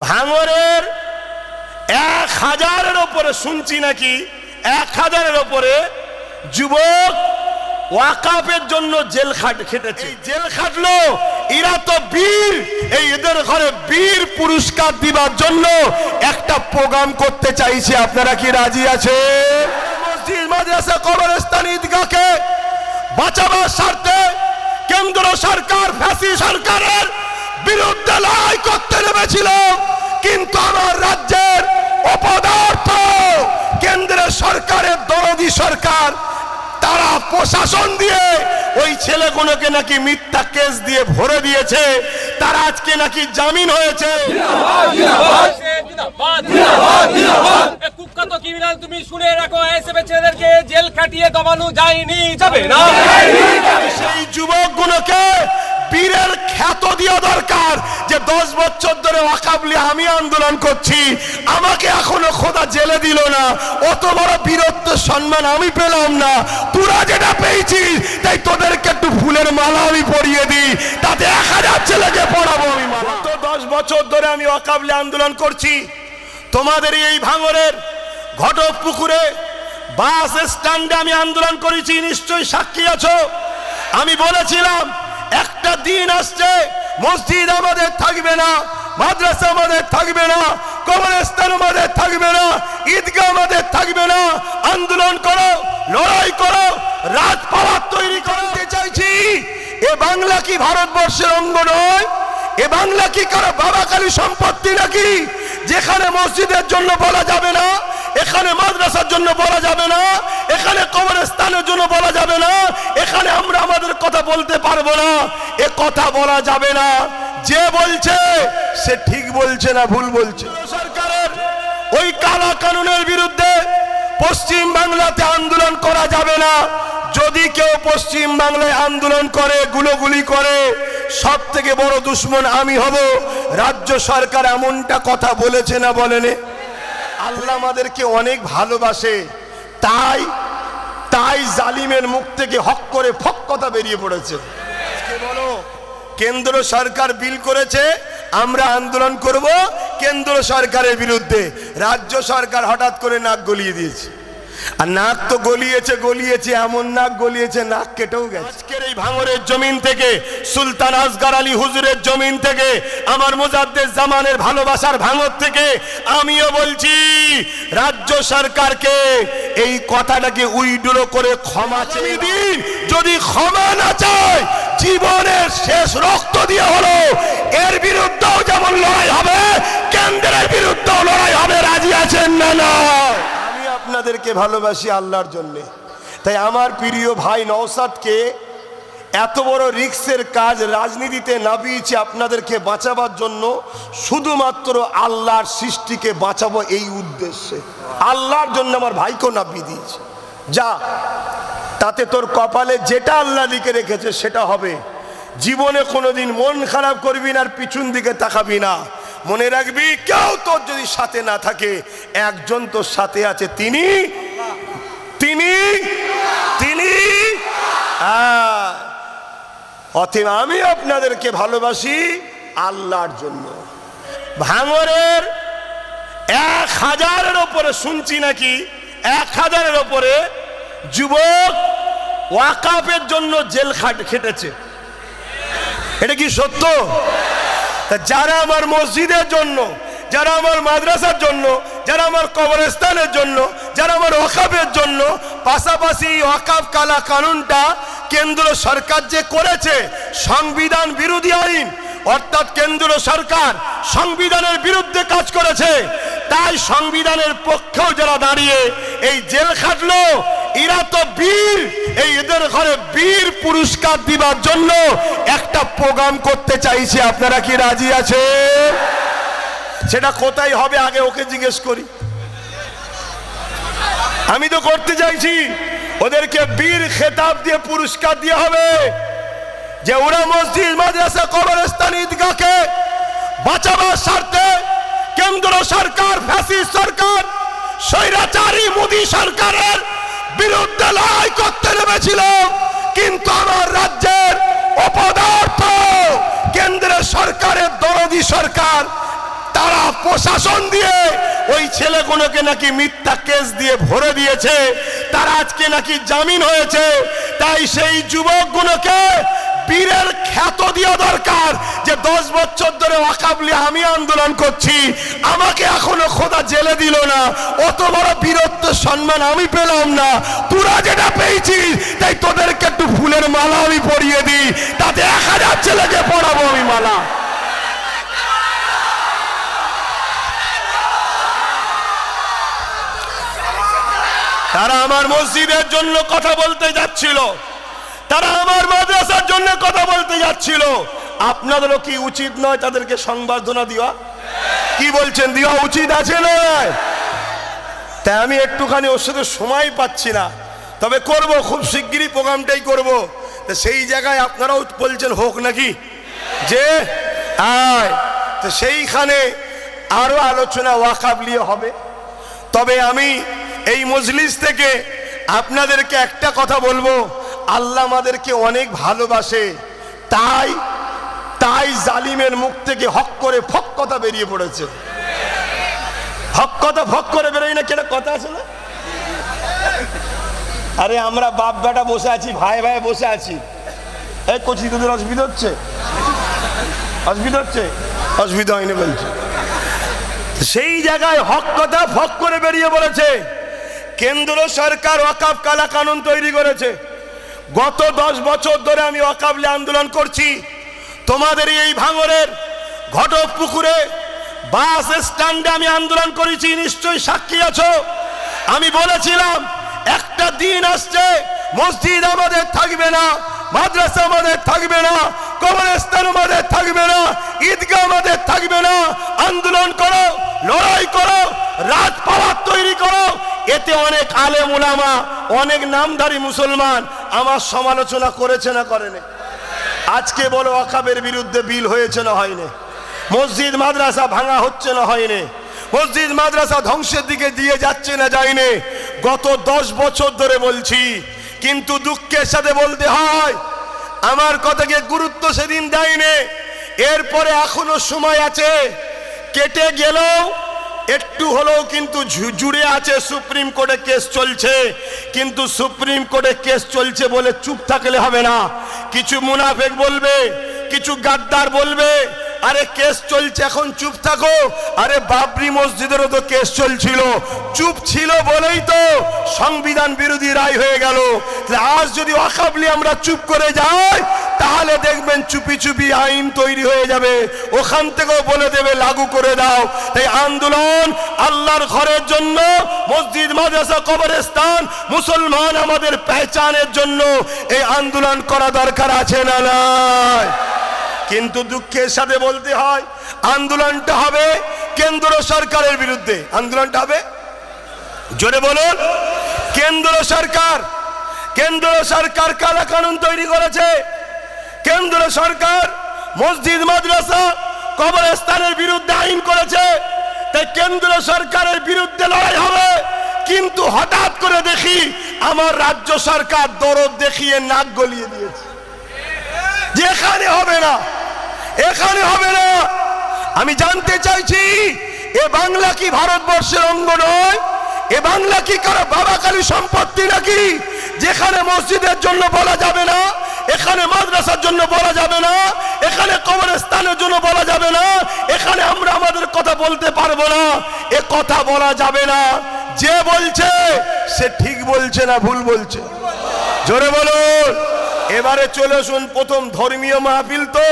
ভাঙরের 1000-এর উপরে শুনছি নাকি 1000-এর উপরে যুবক ওয়াকাফের জন্য জেল খেটেছে। জেল খাটলো, এরা তো বীর, এই এদের ঘরে বীর পুরস্কার দিবার জন্য একটা প্রোগ্রাম করতে চাইছে। আপনারা কি রাজি আছে? মসজিদ, মাদ্রাসা, কবরস্থান, ঈদগাহকে বাঁচাবার স্বার্থে কেন্দ্র সরকার ফ্যাসি সরকারের বিরুদ্ধে লড়াই করতে নেমেছিল, কিন্তু আমার রাজ্যের অপদার্থ কেন্দ্রের সরকারের দরদি সরকার তারা প্রশাসন দিয়ে ওই ছেলেগুলোকে নাকি মিথ্যা কেস দিয়ে ভরে দিয়েছে, তারা আজকে নাকি জামিন হয়েছে। তুমি শুনে রাখো, ছেলেদেরকে জেল খাটিয়ে দমানো যায়নি, যাবে না। সেই যুবকগুলোকে বীরের খ্যাত দেওয়া দরকার যে 10 বছর ধরে ওয়াকাফ নিয়ে আমি আন্দোলন করছি, আমাকে এখনো খোদা জেলে দিল না, অত বড় বীরত্ব সম্মান আমি পেলাম না, তোরা যেটা পেয়েছিস তাই তোদেরকে একটু ফুলের মালা আমি পরিয়ে দিই, তাতে 1000 ছেলেকে পড়াবো আমি মালা। তো 10 বছর ধরে আমি ওয়াকাফ নিয়ে আন্দোলন করছি। তোমাদের এই ভাঙরের ঘটক পুকুরে বাস স্ট্যান্ডে আমি আন্দোলন করেছি, নিশ্চয়ই সাক্ষী আছো। আমি বলেছিলাম একটা দিন আসছে মসজিদ আমাদের থাকবে না, মাদ্রাসা আমাদের থাকবে না, কবরস্থান আমাদের থাকবে না, ঈদগাহ আমাদের থাকবে না। আন্দোলন করো, লড়াই করো, রাজপাট তৈরি করতে চাইছি। এ বাংলা কি ভারতবর্ষের অঙ্গ নয়? এ বাংলা কি কারো বাবাকালী সম্পত্তি নাকি যেখানে মসজিদের জন্য বলা যাবে না, এখানে মাদ্রাসার জন্য বলা যাবে না, এখানে কবরস্থানের জন্য বলা যাবে না, এখানে আমরা আমাদের কথা বলতে পারবো না? এ কথা বলা যাবে না। যে বলছে সে ঠিক বলছে না ভুল বলছে। সরকারের ওই কালা কানুনের বিরুদ্ধে পশ্চিম বাংলাতে আন্দোলন করা যাবে না। যদি কেউ পশ্চিম বাংলায় আন্দোলন করে, গুলোগুলি করে, সব থেকে বড় দুশ্মন আমি হব। রাজ্য সরকার এমনটা কথা বলেছে না বলেনি? আল্লাহ আমাদেরকে অনেক ভালোবাসে, তাই তাই জালিমের মুখ থেকে হক করে ফক কথা বেরিয়ে পড়েছে। বলো, কেন্দ্র সরকার বিল করেছে, আমরা আন্দোলন করব কেন্দ্র সরকারের বিরুদ্ধে, রাজ্য সরকার হঠাৎ করে নাক গলিয়ে দিয়েছে। আর নাক তো গলিয়েছে এমন নাক গলিয়েছে নাক কেটেও গেছে। আজকের এই ভাঙরের জমিন থেকে, সুলতান আসগর আলী হুজুরের জমিন থেকে, আমার মুজাদ্দেদ জামানের ভালোবাসার ভাঙর থেকে আমিও বলছি রাজ্য সরকারকে এই কথাটাকে উইড্রো করে ক্ষমা চেয়ে দিন। যদি ক্ষমা না চায়, জীবনের শেষ রক্ত দিয়ে হলো এর বিরুদ্ধেও যেমন লড়াই হবে, কেন্দ্রের বিরুদ্ধেও লড়াই হবে। রাজি আছেন না? না, আপনাদেরকে ভালোবাসি আল্লাহর জন্য। তাই আমার প্রিয় ভাই নওশাদকে এত বড় রিস্কের কাজ রাজনীতিতে নামিয়েছে আপনাদেরকে বাঁচাবার জন্য, শুধুমাত্র আল্লাহর সৃষ্টিকে বাঁচাবো এই উদ্দেশ্যে। আল্লাহর জন্য আমার ভাইকেও নামিয়ে দিয়েছে। যা, তাতে তোর কপালে যেটা আল্লাহ লিখে রেখেছে সেটা হবে। জীবনে কোনোদিন মন খারাপ করবি না, আর পিছন দিকে তাকাবি না। মনে রাখবি, কেউ তোর যদি সাথে না থাকে, একজন তোর সাথে আছে, তিনি অতএব আমি আপনাদেরকে ভালোবাসি আল্লাহর জন্য। ভাঙরের 1000-এর উপরে শুনছি নাকি 1000-এর উপরে যুবক ওয়াকাফের জন্য জেল খেটেছে। এটা কি সত্য? যারা আমার মসজিদের জন্য, যারা আমার মাদ্রাসার জন্য, যারা আমার কবরস্থানের জন্য, যারা আমার ওয়াকাফের জন্য, পাশাপাশি ওয়াকাফ কালা কানুনটা কেন্দ্র সরকার যে করেছে, সংবিধান বিরোধী আইন, অর্থাৎ কেন্দ্র সরকার সংবিধানের বিরুদ্ধে কাজ করেছে। তাই সংবিধানের পক্ষেও যারা দাঁড়িয়ে এই জেল খাটলো, এরা তো বীর, এই এদের ঘরে বীর পুরস্কার দিবার জন্য একটা প্রোগ্রাম করতে চাইছে। আপনারা কি রাজি আছে? সেটা কোথায় হবে আগে ওকে জিজ্ঞেস করি। আমি তো করতে চাইছি, ওদেরকে বীর খেতাব দিয়ে পুরস্কার দেওয়া হবে, যে ওরা মসজিদ, মাদ্রাসা, কবরস্থান, ঈদগাহকে বাঁচাবার স্বার্থে কেন্দ্র সরকার ফ্যাসি সরকার স্বৈরাচারী মোদী সরকারের বিরুদ্ধে লড়াই করতে নেমেছিল, কিন্তু আমার রাজ্যের অপদার্থ কেন্দ্রের সরকারের দরদি সরকার তারা প্রশাসন দিয়ে ওই ছেলেগুলোকে নাকি মিথ্যা কেস দিয়ে ভরে দিয়েছে, তারা আজকে নাকি জামিন হয়েছে। তাই সেই যুবকগুলোকে বীরের খ্যাত দেওয়া দরকার যে 10 বছর ধরে ওয়াকাবলি আমি আন্দোলন করছি, আমাকে এখনো খোদা জেলে দিল না, অত বড় বীরত্ব সম্মান আমি পেলাম না, তোরা যেটা পেয়েছিস তাই তোদেরকে একটু ফুলের মালা আমি পরিয়ে দিই, তাতে 1000 ছেলেকে পড়াবো আমি মালা। তারা আমার মসজিদের জন্য কথা বলতে যাচ্ছিল, তারা আমার মাদ্রাসার জন্য কথা বলতে যাচ্ছিল, আপনাদেরও কি উচিত নয় তাদেরকে সংবর্ধনা দেওয়া? কি বলছেন, দেওয়া উচিত আছে না? তাই আমি একটুখানি ওর সাথে সময় পাচ্ছি না, তবে করব, খুব শিগগিরই প্রোগ্রামটাই করব। তো সেই জায়গায় আপনারাও বলছেন হোক নাকি, যে আয়, তো সেইখানে আরো আলোচনা ওয়াকাব নিয়ে হবে। তবে আমি এই মজলিস থেকে আপনাদেরকে একটা কথা বলবো, আল্লাহ আমাদেরকে অনেক ভালোবাসে, তাই তাই জালিমের মুখ থেকে হক করে ফক কথা বেরিয়ে পড়েছে। হক কথা ফক করে বেরোয় না, কেন কথা আছে না? আরে আমরা বাপ বেটা বসে আছি, ভাই ভাই বসে আছি, এই কচি তোদের অসুবিধা হচ্ছে? অসুবিধা হচ্ছে? অসুবিধা হয়নি বলছে। সেই জায়গায় হক কথা ফক করে বেরিয়ে পড়েছে। কেন্দ্র সরকার ওয়াকাফ কালা কানুন তৈরি করেছে। গত 10 বছর ধরে আমি ওয়াকাবলি আন্দোলন করছি। তোমাদের এই ভাঙরের ঘটকপুকুরে বাস স্ট্যান্ডে আমি আন্দোলন করেছি, নিশ্চয়ই সাক্ষী আছো। আমি বলেছিলাম একটা দিন আসছে মসজিদ আমাদের থাকবে না, মাদ্রাসা আমাদের থাকবে না, কবরস্থান আমাদের থাকবে না, ঈদগাহ আমাদের থাকবে না। আন্দোলন করো, লড়াই করো, রাজপাট তৈরি করো। এতে অনেক আলেম উলামা, অনেক নামধারী মুসলমান আমার সমালোচনা করেছে না করেনি? আজকে বলো ওয়াকাবের বিরুদ্ধে বিল হয়েছে না হয়নি? মসজিদ মাদ্রাসা ভাঙা হচ্ছে না হয়নি? মসজিদ মাদ্রাসা ধ্বংসের দিকে দিয়ে যাচ্ছে না যায়নি? গত 10 বছর ধরে বলছি, কিন্তু দুঃখের সাথে বলতে হয় আমার কথাকে গুরুত্ব সেদিন দেয়নি। এরপরে এখনো সময় আছে, কেটে গেলেও একটু হলেও কিন্তু জুড়ে আছে। সুপ্রিম কোর্টে কেস চলছে, কিন্তু সুপ্রিম কোর্টে কেস চলছে বলে চুপ থাকলে হবে না। কিছু মুনাফেক বলবে, কিছু গাদ্দার বলবে আরে কেস চলছে এখন চুপ থাকো। আরে বাবরি মসজিদেরও তো কেস চলছিল, চুপ ছিল বলেই তো সংবিধান বিরোধী রায় হয়ে গেল। আজ যদি ওয়াকাবলি আমরা চুপ করে যাই তাহলে দেখবেন চুপি চুপি আইন তৈরি হয়ে যাবে, ওখান থেকেও বলে দেবে লাগু করে দাও। তাই আন্দোলন আল্লাহর ঘরের জন্য, মসজিদ মাদ্রাসা কবরস্থান মুসলমান আমাদের পেহচানের জন্য এই আন্দোলন করা দরকার আছে না নাই? কিন্তু দুঃখের সাথে বলতে হয় আন্দোলনটা হবে কেন্দ্র সরকারের বিরুদ্ধে। আন্দোলনটা হবে, জোরে বলুন, কেন্দ্র সরকার কালা কানুন তৈরি করেছে। কেন্দ্র সরকার মসজিদ মাদ্রাসা কবরস্থানের বিরুদ্ধে আইন করেছে। তাই কেন্দ্র সরকারের বিরুদ্ধে লড়াই হবে। কিন্তু হঠাৎ করে দেখি আমার রাজ্য সরকার দরদ দেখিয়ে নাক গলিয়ে দিয়েছে, যেখানে হবে না, এখানে হবে না। আমি জানতে চাইছি এ বাংলা কি ভারতবর্ষের অঙ্গ নয়? এ বাংলা কি কারো বাবাকালী সম্পত্তি নাকি? যেখানে মসজিদের জন্য বলা যাবে না, এখানে মাদ্রাসার জন্য বলা যাবে না, এখানে কবরস্থানের জন্য বলা যাবে না, এখানে আমরা আমাদের কথা বলতে পারবো না, এ কথা বলা যাবে না। যে বলছে সে ঠিক বলছে না ভুল বলছে? জোরে বলুন। এবারে চলে আসুন, প্রথম ধর্মীয় মাহফিল তো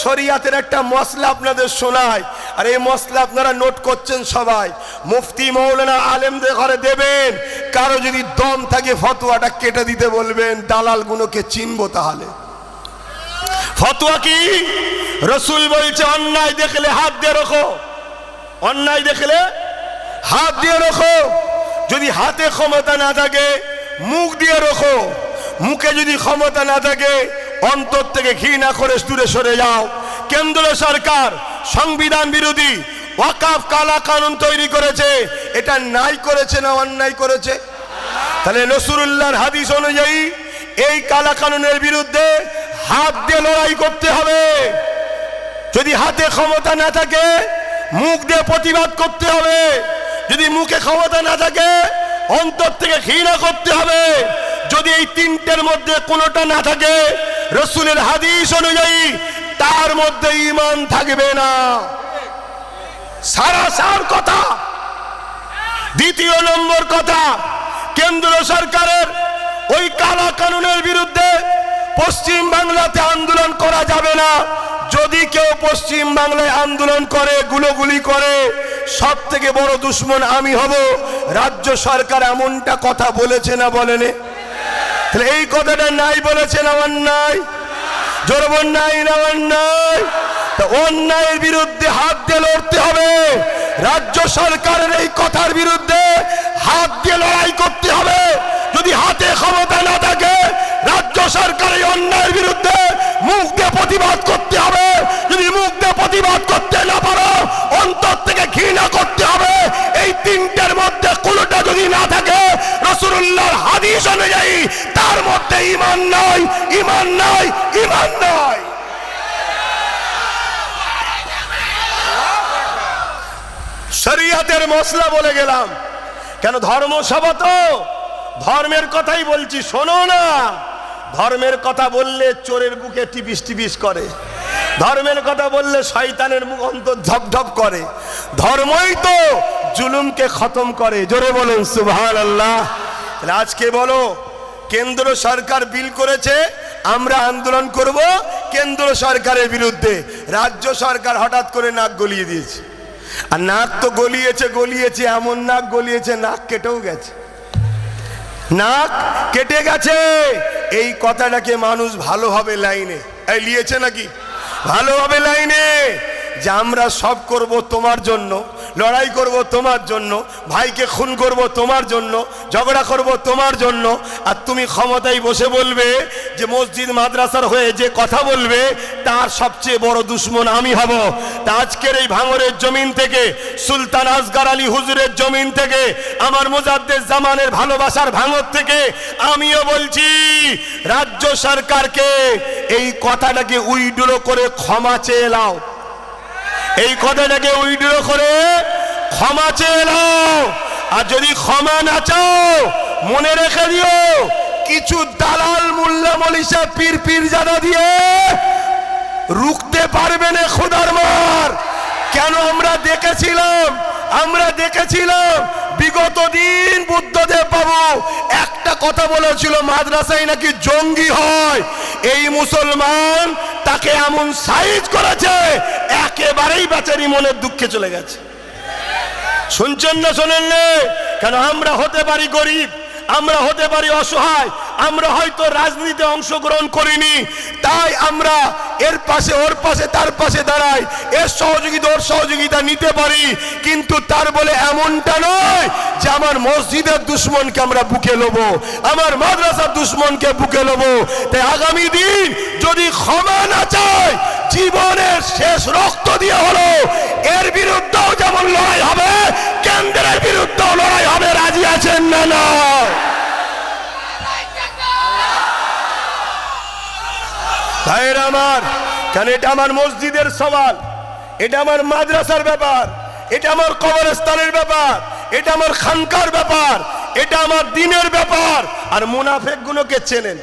শরিয়াতের একটা মশলা আপনাদের শোনায়, আর এই মশলা আপনারা নোট করছেন সবাই। মুফতি মৌলানা আলেমদের ঘরে দেবেন, কারো যদি দম থাকে ফতোয়াটা কেটে দিতে বলবেন, দালালগুলোকে চিনবো। তাহলে ফতোয়া কি? রসুল বলছে অন্যায় দেখলে হাত দিয়ে রাখো, অন্যায় দেখলে হাত দিয়ে রাখো। যদি হাতে ক্ষমতা না থাকে মুখ দিয়ে রাখো, মুখে যদি ক্ষমতা না থাকে অন্তর থেকে ঘৃণা করে দূরে সরে যাও। কেন্দ্র সরকার সংবিধান বিরোধী ওয়াকাফ কালা কানুন তৈরি করেছে, এটা ন্যায় করেছে না অন্যায় করেছে? তাহলে রাসূলুল্লাহর হাদিস অনুযায়ী এই কালা কানুনের বিরুদ্ধে হাত দিয়ে লড়াই করতে হবে। যদি হাতে ক্ষমতা না থাকে মুখ দিয়ে প্রতিবাদ করতে হবে। যদি মুখে ক্ষমতা না থাকে অন্তর থেকে ঘৃণা করতে হবে। যদি এই তিনটের মধ্যে কোনোটা না থাকে রাসূলের হাদিস অনুযায়ী তার মধ্যে ঈমান থাকবে না। সারাসার কথা। দ্বিতীয় নম্বর কথা, কেন্দ্র সরকারের ওই কালা কানুনের বিরুদ্ধে পশ্চিম বাংলাতে আন্দোলন করা যাবে না। যদি কেউ পশ্চিম বাংলায় আন্দোলন করে, গুলোগুলি করে, সব থেকে বড় দুশ্মন আমি হব। রাজ্য সরকার এমনটা কথা বলেছে না বলেনি? তাহলে এই কথাটা নাই বলেছেন আমার নাই? জোর নাই না নাই? অন্যায়ের বিরুদ্ধে হাত দিয়ে লড়তে হবে। রাজ্য সরকারের এই কথার বিরুদ্ধে হাত দিয়ে লড়াই করতে হবে। যদি হাতে ক্ষমতা না থাকে রাজ্য সরকারের অন্যায়ের বিরুদ্ধে মুখ দিয়ে প্রতিবাদ করতে হবে। যদি মুখ দিয়ে প্রতিবাদ করতে না পারো অন্তর থেকে ঘৃণা করতে হবে। এই তিনটের মধ্যে কোনোটা যদি না থাকে রাসূলুল্লাহর হাদিস অনুযায়ী তার মধ্যে ঈমান নাই, ঈমান নাই, ঈমান নাই। শরীয়তের মশলা বলে গেলাম কেন? ধর্মসভা তো ধর্মের কথাই বলছি, শোনো না। ধর্মের কথা বললে চোরের বুকে টিপিস টিপিস করে, ধর্মের কথা বললে শয়তানের মুখ অন্তর ঝপঝপ করে। ধর্মই তো জুলুমকে খতম করে। জোরে বলুন সুবহানাল্লাহ। আজকে বলো কেন্দ্র সরকার বিল করেছে, আমরা আন্দোলন করব কেন্দ্র সরকারের বিরুদ্ধে। রাজ্য সরকার হঠাৎ করে নাক গলিয়ে দিয়েছে। আর নাক তো গলিয়েছে গলিয়েছে, এমন নাক গলিয়েছে নাক কেটেও গেছে। নাক কেটে গেছে। এই কথাটাকে মানুষ ভালোভাবে লাইনে লিয়েছে নাকি? ভালোভাবে লাইনে যে আমরা সব করব তোমার জন্য, লড়াই করব তোমার জন্য, ভাইকে খুন করব তোমার জন্য, ঝগড়া করব তোমার জন্য। আর তুমি ক্ষমতায় বসে বলবে যে মসজিদ মাদ্রাসার হয়ে যে কথা বলবে তার সবচেয়ে বড় দুশ্মন আমি হব। তা আজকের এই ভাঙরের জমিন থেকে, সুলতান আসগর আলী হুজুরের জমিন থেকে, আমার মুজাদ্দেদ জামানের ভালোবাসার ভাঙর থেকে আমিও বলছি রাজ্য সরকারকে এই কথাটাকে উইড্রো করে ক্ষমা চেয়ে নাও। এই কথাটাকে উইড্রো করে ক্ষমা চেয়ে নাও। আর যদি ক্ষমা না চাও মনে রেখে দিও কিছু দালাল মোল্লা মলিশা পীর পীরজাদা দিয়ে রুখতে পারবে না খোদার মার। কেন? আমরা দেখেছিলাম বিগত দিন বুদ্ধদেব বাবু একটা কথা বলেছিল, মাদ্রাসায় নাকি জঙ্গি হয়। এই মুসলমান তাকে এমন সাইজ করেছে একেবারেই বেচারি মনের দুঃখে চলে গেছে। শুনছেন না শোনেন না? কেন? আমরা হতে পারি গরিব, আমরা হতে পারি অসহায়, আমরা হয়তো রাজনীতিতে অংশগ্রহণ করিনি, তাই আমরা এর পাশে ওর পাশে তার পাশে দাঁড়াই, এর সহযোগিতা ওর সহযোগিতা নিতে পারি। কিন্তু তার বলে এমনটা নয় যে আমার মসজিদের দুশ্মনকে আমরা বুকে নেব, আমার মাদ্রাসার দুশ্মনকে বুকে নেব। তাই আগামী দিন যদি ক্ষমা না চায়, জীবনের শেষ রক্ত দিয়ে হলো এর বিরুদ্ধেও যেমন লড়াই হবে, কেন্দ্রের বিরুদ্ধেও লড়াই হবে। রাজি আছেন না? না ভাইরা আমার, কেন? এটা আমার মসজিদের সওয়াল, এটা আমার মাদ্রাসার ব্যাপার, এটা আমার কবরস্থানের ব্যাপার, এটা আমার খানকার ব্যাপার, এটা আমার দিনের ব্যাপার। আর মুনাফেক গুলোকে চেনেন,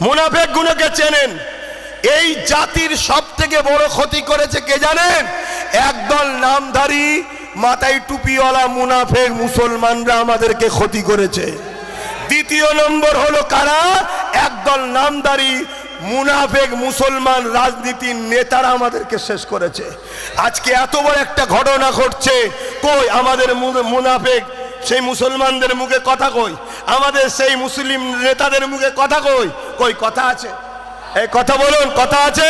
মুনাফেক গুলোকে চেনেন। এই জাতির সব থেকে বড় ক্ষতি করেছে কে জানেন? একদল নামধারী মাথায় টুপিওয়ালা মুনাফেক মুসলমানরা আমাদেরকে ক্ষতি করেছে। দ্বিতীয় নম্বর হলো কারা? একদল নামধারী মুনাফেক মুসলমান রাজনীতির নেতারা আমাদেরকে শেষ করেছে। আজকে এত বড় একটা ঘটনা ঘটছে, কই আমাদের মুনাফেক সেই মুসলমানদের মুখে কথা কই, আমাদের সেই মুসলিম নেতাদের মুখে কথা কই? কই কথা আছে? এই কথা বলুন, কথা আছে?